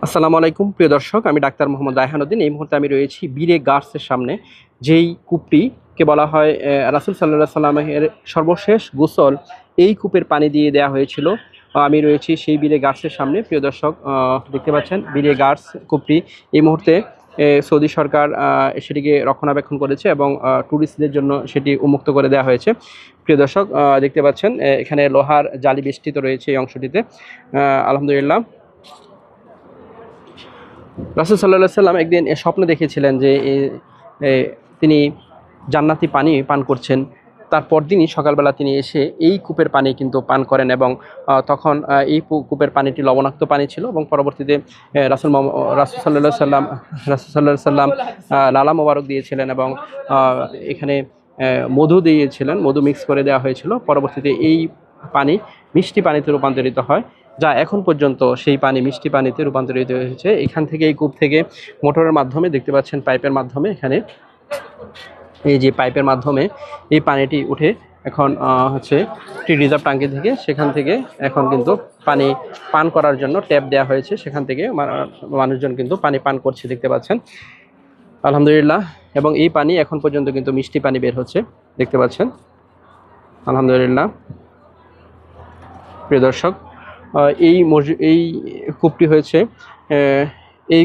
আসসালামু আলাইকুম প্রিয় দর্শক, আমি ডাক্তার মোহাম্মদ রায়হানুদ্দিন। এই মুহূর্তে আমি রয়েছি বীরে গার্সের সামনে। যেই কূপটিকে বলা হয় রাসূল সাল্লাল্লাহু সাল্লামের সর্বশেষ গোসল এই কূপের পানি দিয়ে দেওয়া হয়েছিল। আমি রয়েছি সেই বীরে গার্সের সামনে। প্রিয় দর্শক, দেখতে পাচ্ছেন বীরে গার্স কূপটি এই মুহূর্তে সৌদি সরকার সেটিকে রক্ষণাবেক্ষণ করেছে এবং ট্যুরিস্টদের জন্য সেটি উন্মুক্ত করে দেওয়া হয়েছে। প্রিয় দর্শক, দেখতে পাচ্ছেন এখানে লোহার জালি বেষ্টিত রয়েছে এই অংশটিতে। আলহামদুলিল্লাহ, রাসূল সাল্লাল্লাহু আলাইহি সাল্লাম একদিন স্বপ্নে দেখেছিলেন যে তিনি জান্নাতি পানি পান করছেন। তারপর দিনই সকালবেলা তিনি এসে এই কূপের পানি কিন্তু পান করেন এবং তখন এই কূপের পানিটি লবণাক্ত পানি ছিল এবং পরবর্তীতে রাসূল সাল্লাল্লাহু আলাইহি সাল্লাম লালা মোবারক দিয়েছিলেন এবং এখানে মধু দিয়েছিলেন, মধু মিক্স করে দেওয়া হয়েছিল। পরবর্তীতে এই পানি মিষ্টি পানিতে রূপান্তরিত হয়, যা এখন পর্যন্ত সেই পানি মিষ্টি পানিতে রূপান্তরিত হয়েছে। এখান থেকে এই কূপ থেকে মোটরের মাধ্যমে, দেখতে পাচ্ছেন পাইপের মাধ্যমে, এখানে এই যে পাইপের মাধ্যমে এই পানিটি উঠে এখন হচ্ছে একটি রিজার্ভ ট্যাঙ্কি থেকে, সেখান থেকে এখন কিন্তু পানি পান করার জন্য ট্যাপ দেওয়া হয়েছে। সেখান থেকে মানুষজন কিন্তু পানি পান করছে, দেখতে পাচ্ছেন। আলহামদুলিল্লাহ। এবং এই পানি এখন পর্যন্ত কিন্তু মিষ্টি পানি বের হচ্ছে, দেখতে পাচ্ছেন। আলহামদুলিল্লাহ। প্রিয় দর্শক, এই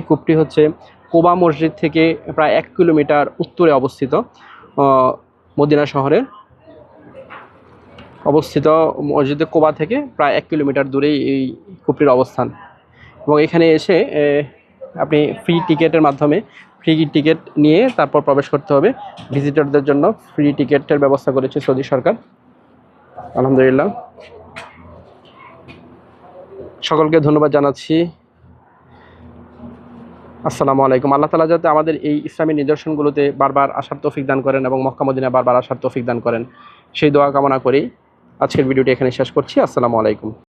কূপটি হচ্ছে কোবা মসজিদ থেকে প্রায় 1 কিলোমিটার উত্তরে অবস্থিত। মদিনা শহরে অবস্থিত মসজিদে কোবা থেকে প্রায় 1 কিলোমিটার দূরেই এই কূপটির অবস্থান। এবং এখানে এসে আপনি ফ্রি টিকিট নিয়ে তারপর প্রবেশ করতে হবে। ভিজিটরদের জন্য ফ্রি টিকিটের ব্যবস্থা করেছে সৌদি সরকার। আলহামদুলিল্লাহ। সকলকে ধন্যবাদ জানাচ্ছি। আসসালামু আলাইকুম। আল্লাহ তাআলা যাতে আমাদের এই ইসলামী নিদর্শনগুলোতে বারবার আসার তৌফিক দান করেন এবং মক্কা মদিনায় বারবার আসার তৌফিক দান করেন, সেই দোয়া কামনা করি আজকের ভিডিওটি এখানে শেষ করছি। আসসালামু আলাইকুম।